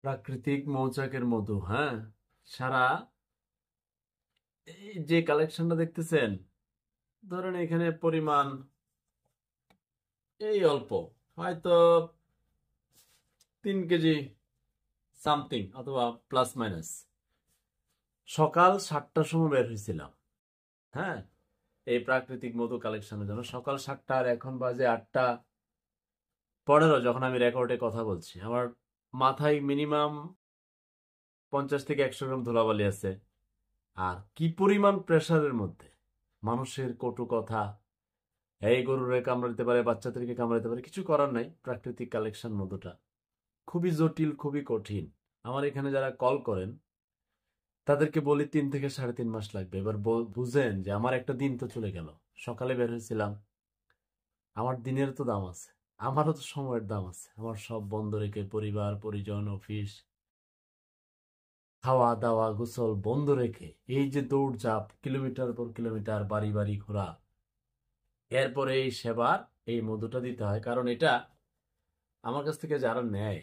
প্রাকৃতিক মৌচাকের মধু, হ্যাঁ। সারা এই যে কালেকশনটা দেখতেছেন, ধরেন এখানে পরিমাণ এই অল্প, হয়তো 3 কেজি সামথিং অথবা প্লাস মাইনাস। সকাল 7টার সময় বের হয়েছিলাম, হ্যাঁ, এই প্রাকৃতিক মধু কালেকশনের জন্য। সকাল 7টা, আর এখন বাজে 8টা 15 যখন আমি রেকর্ডে কথা বলছি। আমার মাথায় মিনিমাম 50 থেকে 100 গ্রাম ধুলাবালি আছে। আর কি পরিমাণ প্রেসারের মধ্যে মানুষের কটু কথা, এই গরুরে কামড়াতে পারে, বাচ্চাদেরকে কামড়াতে পারে, কিছু করার নাই। প্রাকৃতিক কালেকশন মধুটা খুবই জটিল, খুবই কঠিন। আমার এখানে যারা কল করেন তাদেরকে বলি 3 থেকে 3.5 মাস লাগবে। এবার বুঝেন যে আমার একটা দিন তো চলে গেল। সকালে বের হয়েছিলাম, আমার দিনের তো দাম আছে, আমারও তো সময়ের দাম আছে। আমার সব বন্ধ রেখে, পরিবার পরিজন, অফিস, খাওয়া দাওয়া, গোসল বন্ধ রেখে এই যে দৌড়ঝাঁপ, কিলোমিটার পর কিলোমিটার, বাড়ি বাড়ি ঘোরা, এরপরে এই সেবার এই মধুটা দিতে হয়। কারণ এটা আমার কাছ থেকে যারা নেয়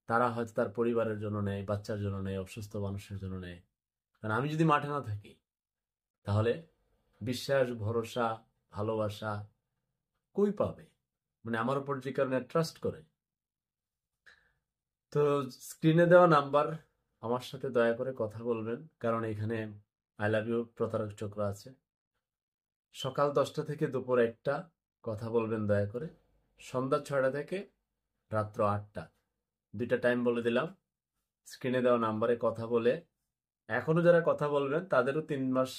তারা হয়তো তার পরিবারের জন্য নেয়, বাচ্চার জন্য নেয়, অসুস্থ মানুষের জন্য নেয়। কারণ আমি যদি মাঠে না থাকি তাহলে বিশ্বাস, ভরসা, ভালোবাসা কই পাবে? মানে আমার উপর যে কারণে ট্রাস্ট করে। তো স্ক্রিনে দেওয়া নাম্বার, আমার সাথে দয়া করে কথা বলবেন, কারণ এখানে আই লাভ ইউ প্রতারক চক্র আছে। সকাল 10টা থেকে দুপুর 1টা কথা বলবেন দয়া করে। সন্ধ্যা 6টা থেকে রাত্র 8টা, 2টা টাইম বলে দিলাম। স্ক্রিনে দেওয়া নাম্বারে কথা বলে, এখনো যারা কথা বলবেন তাদেরও 3 মাস,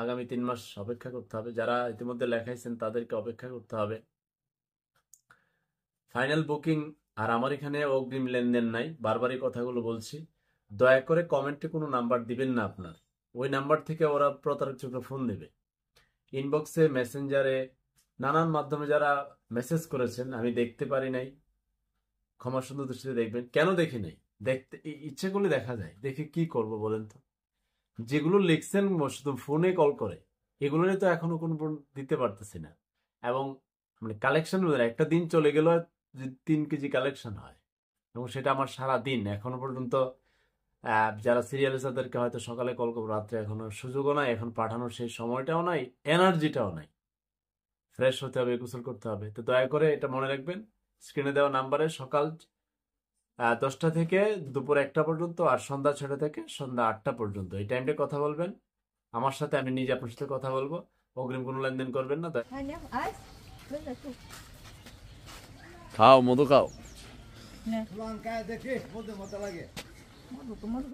আগামী 3 মাস অপেক্ষা করতে হবে। যারা ইতিমধ্যে লেখাইছেন তাদেরকে অপেক্ষা করতে হবে। Final booking. আর আমার এখানে অগ্রিম লেনদেন নাই, বারবারই কথাগুলো বলছি। দয়া করে কমেন্টে কোনো নাম্বার দিবেন না আপনার, ওই নাম্বার থেকে ওরা প্রতারক চক্র ফোন দেবে। ইনবক্সে, মেসেঞ্জারে, নানান মাধ্যমে যারা মেসেজ করেছেন আমি দেখতে পারি নাই, ক্ষমা সুন্দর দৃষ্টিতে দেখবেন। কেন দেখি নাই? দেখতে ইচ্ছে করলে দেখা যায়, দেখে কি করব বলেন তো? যেগুলো লিখছেন শুধু ফোনে কল করে, এগুলো তো এখনো কোনো দিতে পারতেছি না। এবং মানে কালেকশন একটা দিন চলে গেল, 3 কেজি কালেকশন হয়, এবং সেটা আমার সারা দিন এখনো পর্যন্ত। যারা সিরিয়ালে তাদেরকে হয়তো সকালে কল করবো, রাত্রে এখনো সুযোগও নাই, এখন পাঠানোর সেই সময়টাও নাই, এনার্জিটাও নাই। ফ্রেশ হতে হবে, গোসল করতে হবে। তো দয়া করে এটা মনে রাখবেন, স্ক্রিনে দেওয়া নাম্বারে সকাল 10টা থেকে দুপুর 1টা পর্যন্ত, আর সন্ধ্যা 6টা থেকে সন্ধ্যা 8টা পর্যন্ত এই টাইমটা কথা বলবেন আমার সাথে। আমি নিজে আপনার সাথে কথা বলবো। অগ্রিম কোনো লেনদেন করবেন না। খাও, মধু খাও।